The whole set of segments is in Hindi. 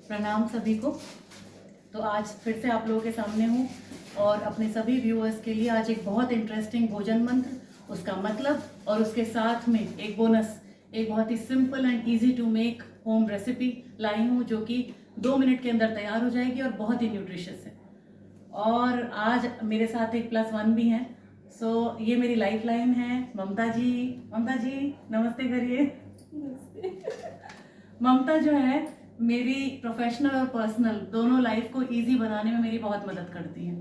प्रणाम सभी को। तो आज फिर से आप लोगों के सामने हूँ और अपने सभी व्यूअर्स के लिए आज एक बहुत इंटरेस्टिंग भोजन मंत्र, उसका मतलब और उसके साथ में एक बोनस, एक बहुत ही simple and easy to make home recipe लाई हूँ जो कि 2 मिनट के अंदर तैयार हो जाएगी और बहुत ही न्यूट्रिशियस है। और आज मेरे साथ एक +1 भी हैं। सो ये मेरी लाइफ लाइन है ममता जी। ममता जी नमस्ते करिए। ममता जो है मेरी प्रोफेशनल और पर्सनल दोनों लाइफ को इजी बनाने में मेरी बहुत मदद करती है,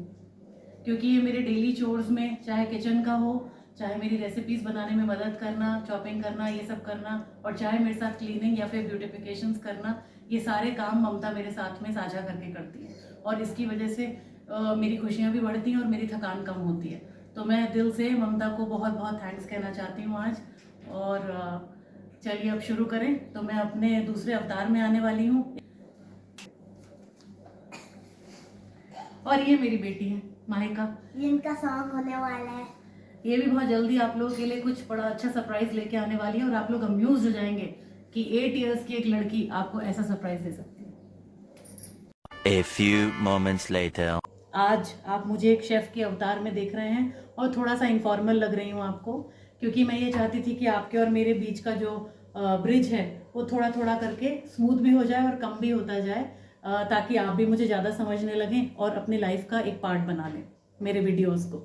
क्योंकि ये मेरे डेली चोर्स में, चाहे किचन का हो, चाहे मेरी रेसिपीज बनाने में मदद करना, चॉपिंग करना, ये सब करना, और चाहे मेरे साथ क्लीनिंग या फिर ब्यूटिफिकेशंस करना, ये सारे काम ममता मेरे साथ में साझा करके करती है। और इसकी वजह से मेरी खुशियाँ भी बढ़ती हैं और मेरी थकान कम होती है। तो मैं दिल से ममता को बहुत बहुत थैंक्स कहना चाहती हूँ आज। और चलिए अब शुरू करें। तो मैं अपने दूसरे अवतार में आने वाली हूँ। और ये मेरी बेटी है माहिका, जिनका सॉन्ग होने वाला है। ये भी बहुत जल्दी आप लोगों के लिए कुछ बड़ा अच्छा सरप्राइज लेके आने वाली है और आप लोग अम्यूज हो जाएंगे कि 8 इयर्स की एक लड़की आपको ऐसा सरप्राइज दे सकती है। A few moments later. आज आप मुझे एक शेफ के अवतार में देख रहे हैं और थोड़ा सा इनफॉर्मल लग रही हूँ आपको, क्योंकि मैं ये चाहती थी कि आपके और मेरे बीच का जो ब्रिज है वो थोड़ा थोड़ा करके स्मूथ भी हो जाए और कम भी होता जाए, ताकि आप भी मुझे ज़्यादा समझने लगें और अपनी लाइफ का एक पार्ट बना लें मेरे वीडियोस को।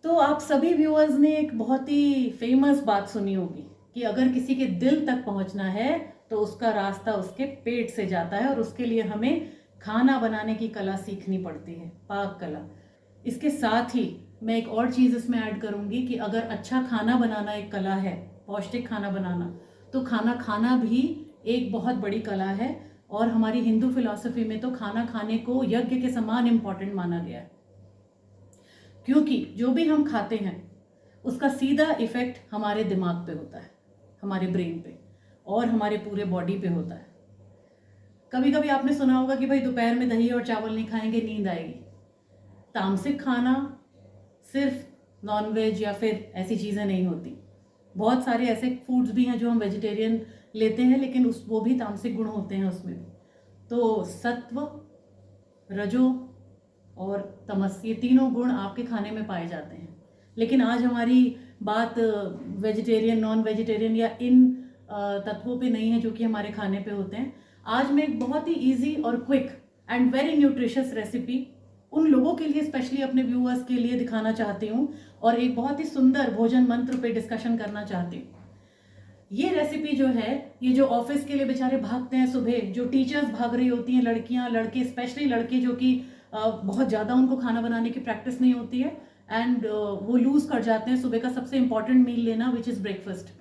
तो आप सभी व्यूअर्स ने एक बहुत ही फेमस बात सुनी होगी कि अगर किसी के दिल तक पहुंचना है तो उसका रास्ता उसके पेट से जाता है, और उसके लिए हमें खाना बनाने की कला सीखनी पड़ती है, पाक कला। इसके साथ ही मैं एक और चीज़ इसमें ऐड करूंगी कि अगर अच्छा खाना बनाना एक कला है, पौष्टिक खाना बनाना, तो खाना खाना भी एक बहुत बड़ी कला है। और हमारी हिंदू फिलॉसफी में तो खाना खाने को यज्ञ के समान इम्पॉर्टेंट माना गया है, क्योंकि जो भी हम खाते हैं उसका सीधा इफेक्ट हमारे दिमाग पे होता है, हमारे ब्रेन पे और हमारे पूरे बॉडी पे होता है। कभी कभी आपने सुना होगा कि भाई दोपहर में दही और चावल नहीं खाएंगे नींद आएगी। तामसिक खाना सिर्फ नॉनवेज या फिर ऐसी चीज़ें नहीं होती, बहुत सारे ऐसे फूड्स भी हैं जो हम वेजिटेरियन लेते हैं, लेकिन वो भी तामसिक गुण होते हैं उसमें भी। तो सत्व, रजो और तमस, ये तीनों गुण आपके खाने में पाए जाते हैं। लेकिन आज हमारी बात वेजिटेरियन, नॉन वेजिटेरियन या इन तत्वों पे नहीं है जो कि हमारे खाने पे होते हैं। आज मैं एक बहुत ही इजी और quick and very nutritious recipe उन लोगों के लिए, स्पेशली अपने व्यूअर्स के लिए दिखाना चाहती हूँ, और एक बहुत ही सुंदर भोजन मंत्र पे डिस्कशन करना चाहती हूँ। ये रेसिपी जो है, ये जो ऑफिस के लिए बेचारे भागते हैं सुबह, जो टीचर्स भाग रही होती हैं, लड़कियां, लड़के, स्पेशली लड़के जो कि बहुत ज़्यादा उनको खाना बनाने की प्रैक्टिस नहीं होती है, एंड वो लूज कर जाते हैं सुबह का सबसे इंपॉर्टेंट मील लेना, विच इज़ ब्रेकफास्ट।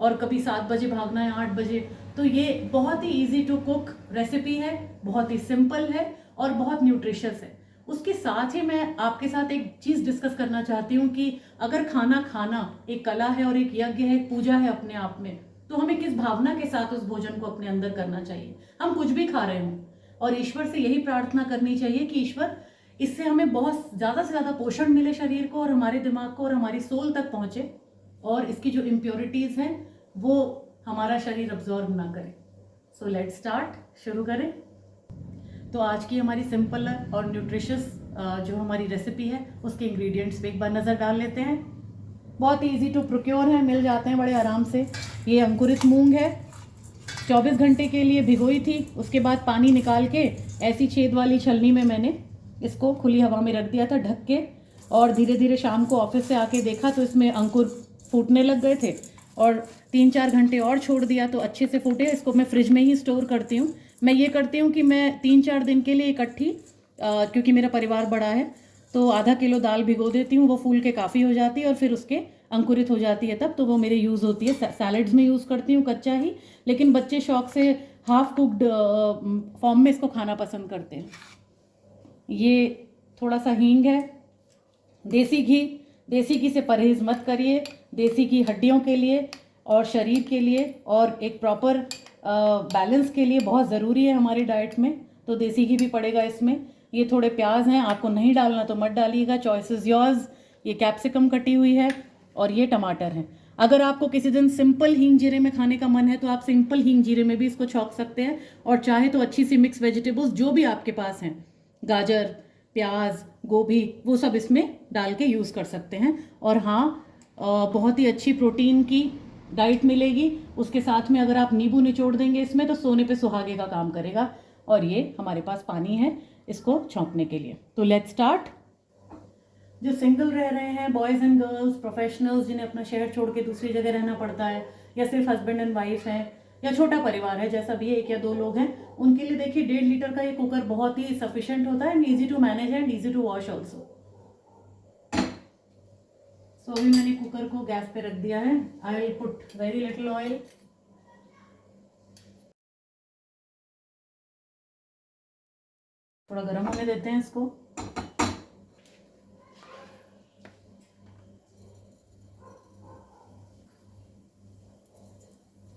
और कभी 7 बजे भागना है, 8 बजे। तो ये बहुत ही ईजी टू कुक रेसिपी है, बहुत ही सिंपल है और बहुत न्यूट्रिशियस है। उसके साथ ही मैं आपके साथ एक चीज़ डिस्कस करना चाहती हूँ कि अगर खाना खाना एक कला है और एक यज्ञ है, एक पूजा है अपने आप में, तो हमें किस भावना के साथ उस भोजन को अपने अंदर करना चाहिए। हम कुछ भी खा रहे हों और ईश्वर से यही प्रार्थना करनी चाहिए कि ईश्वर, इससे हमें बहुत ज़्यादा से ज़्यादा पोषण मिले शरीर को और हमारे दिमाग को और हमारी सोल तक पहुँचे, और इसकी जो इम्प्योरिटीज़ हैं वो हमारा शरीर अब्जॉर्ब ना करे। सो लेट्स स्टार्ट, शुरू करें। तो आज की हमारी सिंपल और न्यूट्रिशियस जो हमारी रेसिपी है, उसके इंग्रेडिएंट्स पे एक बार नज़र डाल लेते हैं। बहुत ही इजी टू प्रोक्योर है, मिल जाते हैं बड़े आराम से। ये अंकुरित मूंग है, 24 घंटे के लिए भिगोई थी, उसके बाद पानी निकाल के ऐसी छेद वाली छलनी में मैंने इसको खुली हवा में रख दिया था ढक के, और धीरे धीरे शाम को ऑफिस से आके देखा तो इसमें अंकुर फूटने लग गए थे, और 3-4 घंटे और छोड़ दिया तो अच्छे से फूटे। इसको मैं फ्रिज में ही स्टोर करती हूँ। मैं ये करती हूँ कि मैं 3-4 दिन के लिए इकट्ठी, क्योंकि मेरा परिवार बड़ा है, तो आधा किलो दाल भिगो देती हूँ, वो फूल के काफ़ी हो जाती है और फिर उसके अंकुरित हो जाती है तब, तो वो मेरे यूज़ होती है। सैलड्स में यूज़ करती हूँ कच्चा ही, लेकिन बच्चे शौक से हाफ कुक्ड फॉर्म में इसको खाना पसंद करते हैं। ये थोड़ा सा हींग है, देसी घी से परहेज़ मत करिए। देसी घी हड्डियों के लिए और शरीर के लिए और एक प्रॉपर बैलेंस के लिए बहुत ज़रूरी है हमारी डाइट में, तो देसी घी भी पड़ेगा इसमें। ये थोड़े प्याज हैं, आपको नहीं डालना तो मत डालिएगा, चॉइस इज़ योर्स। ये कैप्सिकम कटी हुई है और ये टमाटर हैं। अगर आपको किसी दिन सिंपल हींग जीरे में खाने का मन है तो आप सिंपल हींग जीरे में भी इसको छौंक सकते हैं, और चाहे तो अच्छी सी मिक्स वेजिटेबल्स जो भी आपके पास हैं, गाजर, प्याज, गोभी, वो सब इसमें डाल के यूज़ कर सकते हैं। और हाँ, बहुत ही अच्छी प्रोटीन की डाइट मिलेगी। उसके साथ में अगर आप नींबू निचोड़ देंगे इसमें तो सोने पे सुहागे का काम करेगा। और ये हमारे पास पानी है इसको छौंकने के लिए। तो लेट्स स्टार्ट। जो सिंगल रह रहे हैं, बॉयज़ एंड गर्ल्स, प्रोफेशनल्स जिन्हें अपना शहर छोड़ के दूसरी जगह रहना पड़ता है, या सिर्फ हस्बैंड एंड वाइफ हैं, या छोटा परिवार है जैसा भी 1 या 2 लोग हैं, उनके लिए देखिए 1.5 लीटर का ये कुकर बहुत ही सफिशिएंट होता है and easy to manage and easy to wash also. So अभी मैंने कुकर को गैस पे रख दिया है। I will put very little oil. थोड़ा गर्म होने देते हैं इसको।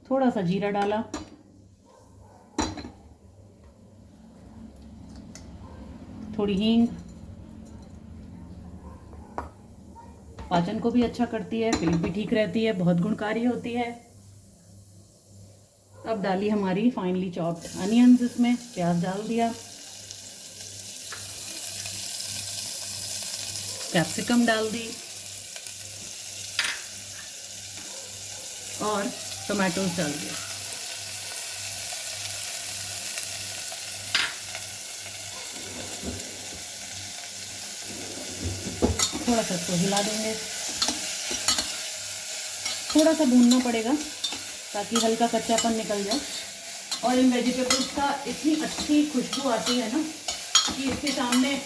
थोड़ा सा जीरा डाला, थोड़ी हींग, पाचन को भी अच्छा करती है, पेट भी ठीक रहती है, बहुत गुणकारी होती है। अब डाली हमारी फाइनली चॉप्ड अनियंस, इसमें प्याज डाल दिया, कैप्सिकम डाल दी और टोमेटोज डाल दिया। थोड़ा सा इसको हिला देंगे। थोड़ा सा भूनना पड़ेगा ताकि हल्का कच्चापन निकल जाए। और इन वेजिटेबल्स का इतनी अच्छी खुशबू आती है ना कि इसके सामने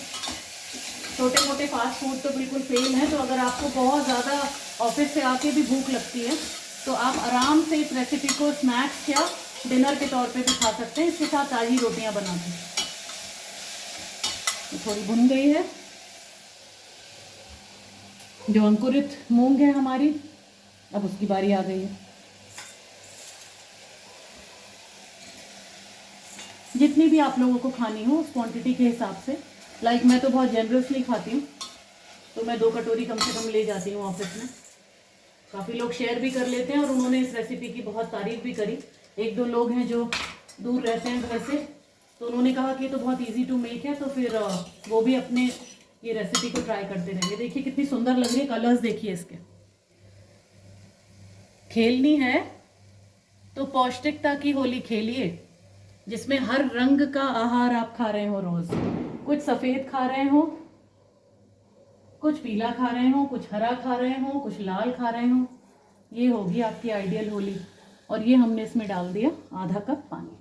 छोटे मोटे फास्ट फूड तो बिल्कुल फेल है। तो अगर आपको बहुत ज़्यादा ऑफिस से आके भी भूख लगती है तो आप आराम से इस रेसिपी को स्नैक्स या डिनर के तौर पे भी खा सकते हैं, इसके साथ ताज़ी रोटियां बना के। तो थोड़ी भुन गई है। जो अंकुरित मूंग है हमारी, अब उसकी बारी आ गई है। जितनी भी आप लोगों को खानी हो उस क्वांटिटी के हिसाब से, लाइक मैं तो बहुत जेनरसली खाती हूँ तो मैं 2 कटोरी कम से कम ले जाती हूँ ऑफिस में। काफ़ी लोग शेयर भी कर लेते हैं और उन्होंने इस रेसिपी की बहुत तारीफ भी करी। 1-2 लोग हैं जो दूर रहते हैं घर से, तो उन्होंने कहा कि ये तो बहुत इजी टू मेक है, तो फिर वो भी अपने ये रेसिपी को ट्राई करते रहेंगे। देखिए कितनी सुंदर लग रही है, कलर्स देखिए इसके। खेलनी है तो पौष्टिकता की होली खेलिए, जिसमें हर रंग का आहार आप खा रहे हो रोज। कुछ सफ़ेद खा रहे हो, कुछ पीला खा रहे हो, कुछ हरा खा रहे हो, कुछ लाल खा रहे हो। ये होगी आपकी आइडियल होली। और ये हमने इसमें डाल दिया आधा कप पानी।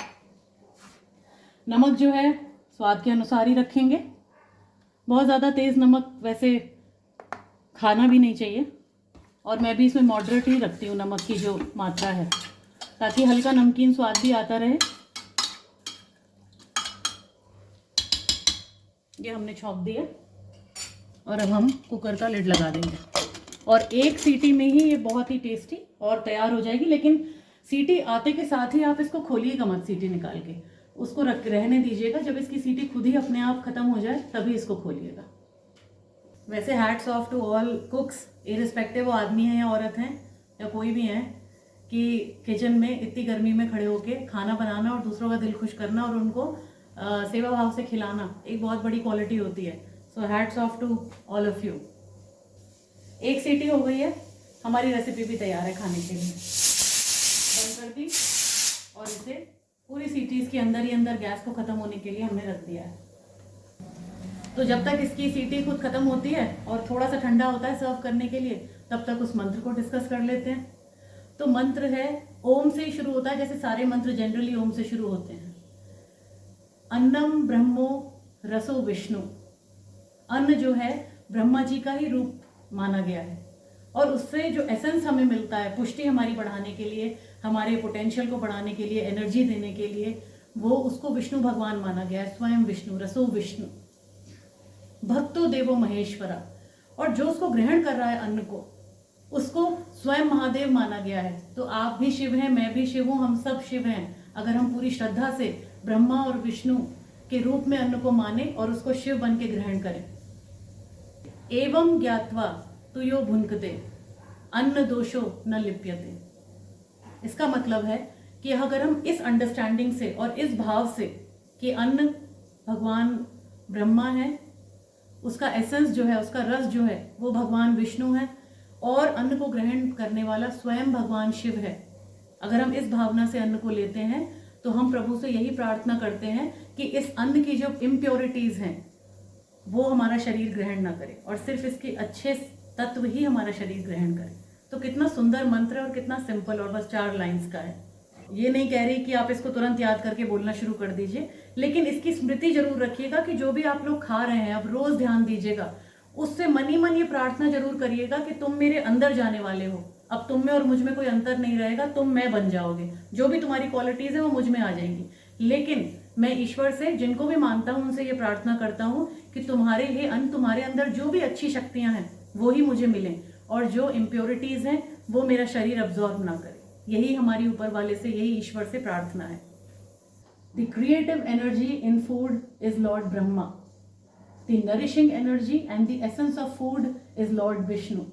नमक जो है स्वाद के अनुसार ही रखेंगे। बहुत ज़्यादा तेज़ नमक वैसे खाना भी नहीं चाहिए, और मैं भी इसमें मॉडरेट ही रखती हूँ नमक की जो मात्रा है, ताकि हल्का नमकीन स्वाद भी आता रहे। ये हमने छौंक दिया और अब हम कुकर का लिड लगा देंगे और 1 सीटी में ही ये बहुत ही टेस्टी और तैयार हो जाएगी। लेकिन सीटी आते के साथ ही आप इसको खोलिएगा मत, सीटी निकाल के उसको रहने दीजिएगा। जब इसकी सीटी खुद ही अपने आप खत्म हो जाए तभी इसको खोलिएगा। वैसे hats off to all cooks, irrespective वो आदमी हैं या औरत हैं या कोई भी हैं, कि किचन में इतनी गर्मी में खड़े होके खाना बनाना और दूसरों का दिल खुश करना और उनको सेवा भाव से खिलाना एक बहुत बड़ी क्वालिटी होती है। So hats off to all of you. 1 सीटी हो गई है, हमारी रेसिपी भी तैयार है खाने के लिए। बंद कर दी और इसे पूरी सीटीज़ के अंदर ही अंदर गैस को ख़त्म होने के लिए हमने रख दिया है। तो जब तक इसकी सीटी खुद ख़त्म होती है और थोड़ा सा ठंडा होता है सर्व करने के लिए, तब तक उस मंत्र को डिस्कस कर लेते हैं। तो मंत्र है, ओम से ही शुरू होता है, जैसे सारे मंत्र जनरली ओम से शुरू होते हैं। अन्नम ब्रह्मो रसो विष्णु। अन्न जो है ब्रह्मा जी का ही रूप माना गया है, और उससे जो एसेंस हमें मिलता है पुष्टि हमारी बढ़ाने के लिए, हमारे पोटेंशियल को बढ़ाने के लिए, एनर्जी देने के लिए, वो उसको विष्णु भगवान माना गया है। स्वयं विष्णु, रसो विष्णु। भक्तो देवो महेश्वरा। और जो उसको ग्रहण कर रहा है अन्न को, उसको स्वयं महादेव माना गया है। तो आप भी शिव हैं, मैं भी शिव हूँ, हम सब शिव हैं अगर हम पूरी श्रद्धा से ब्रह्मा और विष्णु के रूप में अन्न को माने और उसको शिव बन के ग्रहण करें। एवं ज्ञात्वा तुयो भुनकते। अन्न दोषो न लिप्यते। इसका मतलब है कि अगर हम इस अंडरस्टैंडिंग से और इस भाव से कि अन्न भगवान ब्रह्मा है, उसका एसेंस जो है, उसका रस जो है वो भगवान विष्णु है और अन्न को ग्रहण करने वाला स्वयं भगवान शिव है, अगर हम इस भावना से अन्न को लेते हैं तो हम प्रभु से यही प्रार्थना करते हैं कि इस अन्न की जो इम्प्योरिटीज हैं वो हमारा शरीर ग्रहण ना करे और सिर्फ इसके अच्छे तत्व ही हमारा शरीर ग्रहण करे। तो कितना सुंदर मंत्र है और कितना सिंपल, और बस 4 लाइंस का है। ये नहीं कह रही कि आप इसको तुरंत याद करके बोलना शुरू कर दीजिए, लेकिन इसकी स्मृति जरूर रखिएगा कि जो भी आप लोग खा रहे हैं, अब रोज ध्यान दीजिएगा, उससे मन ही मन ये प्रार्थना जरूर करिएगा कि तुम मेरे अंदर जाने वाले हो, अब तुम में और मुझ में कोई अंतर नहीं रहेगा, तुम मैं बन जाओगे, जो भी तुम्हारी क्वालिटीज है वो मुझ में आ जाएंगी। लेकिन मैं ईश्वर से, जिनको भी मानता हूं, उनसे ये प्रार्थना करता हूं कि तुम्हारे ये अन्न, तुम्हारे अंदर जो भी अच्छी शक्तियां हैं वो ही मुझे मिलें और जो इम्प्योरिटीज हैं वो मेरा शरीर अब्जॉर्ब ना करे। यही हमारी ऊपर वाले से, यही ईश्वर से प्रार्थना है। The creative energy in food is Lord Brahma, the nourishing energy and the essence of food is Lord Vishnu,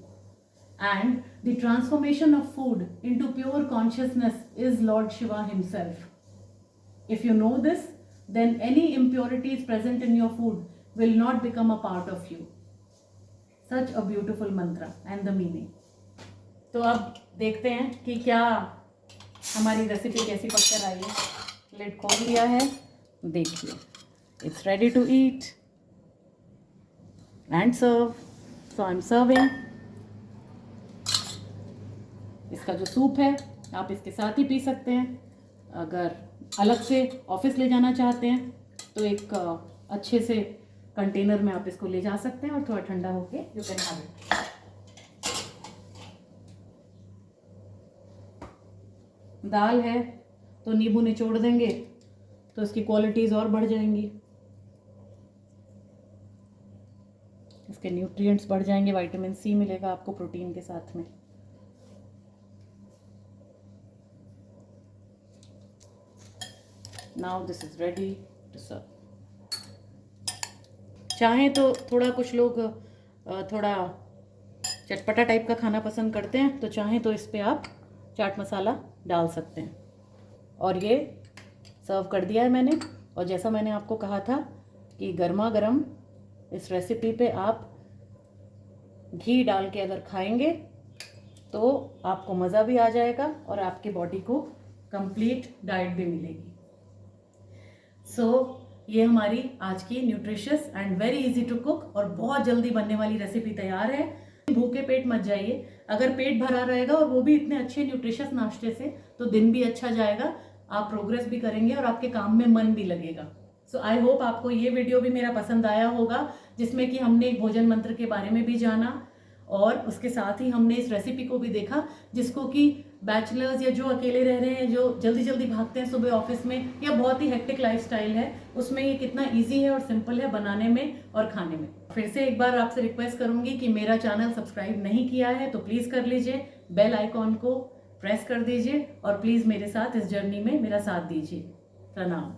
and the transformation of food into pure consciousness is Lord Shiva himself. If you know this, then any impurities present in your food will not become a part of you. Such a beautiful mantra and the meaning. तो अब देखते हैं कि क्या हमारी रेसिपी कैसी पककर आई है। लिड खोल दिया है, देखिए, it's ready to eat and serve. So I'm serving. इसका जो सूप है आप इसके साथ ही पी सकते हैं, अगर अलग से ऑफिस ले जाना चाहते हैं तो एक अच्छे से कंटेनर में आप इसको ले जा सकते हैं और थोड़ा ठंडा होके यू कैन हैव इट। दाल है तो नींबू निचोड़ देंगे तो इसकी क्वालिटीज और बढ़ जाएंगी, इसके न्यूट्रिएंट्स बढ़ जाएंगे, विटामिन सी मिलेगा आपको प्रोटीन के साथ में। Now this is ready to serve. चाहें तो थोड़ा, कुछ लोग थोड़ा चटपटा टाइप का खाना पसंद करते हैं, तो चाहें तो इस पे आप चाट मसाला डाल सकते हैं। और ये सर्व कर दिया है मैंने, और जैसा मैंने आपको कहा था कि गर्मा गर्म इस रेसिपी पे आप घी डाल के अगर खाएंगे तो आपको मज़ा भी आ जाएगा और आपके बॉडी को कंप्लीट डाइट भी मिलेगी। सो ये हमारी आज की nutritious and very easy to cook और बहुत जल्दी बनने वाली रेसिपी तैयार है। भूखे पेट मत जाइए, अगर पेट भरा रहेगा और वो भी इतने अच्छे न्यूट्रिशियस नाश्ते से, तो दिन भी अच्छा जाएगा, आप प्रोग्रेस भी करेंगे और आपके काम में मन भी लगेगा। सो आई होप आपको ये वीडियो भी मेरा पसंद आया होगा, जिसमें कि हमने एक भोजन मंत्र के बारे में भी जाना और उसके साथ ही हमने इस रेसिपी को भी देखा, जिसको कि बैचलर्स या जो अकेले रह रहे हैं, जो जल्दी जल्दी भागते हैं सुबह ऑफिस में, या बहुत ही हेक्टिक लाइफस्टाइल है, उसमें ये कितना इजी है और सिंपल है बनाने में और खाने में। फिर से एक बार आपसे रिक्वेस्ट करूंगी कि मेरा चैनल सब्सक्राइब नहीं किया है तो प्लीज़ कर लीजिए, बेल आइकॉन को प्रेस कर दीजिए और प्लीज़ मेरे साथ इस जर्नी में मेरा साथ दीजिए। प्रणाम।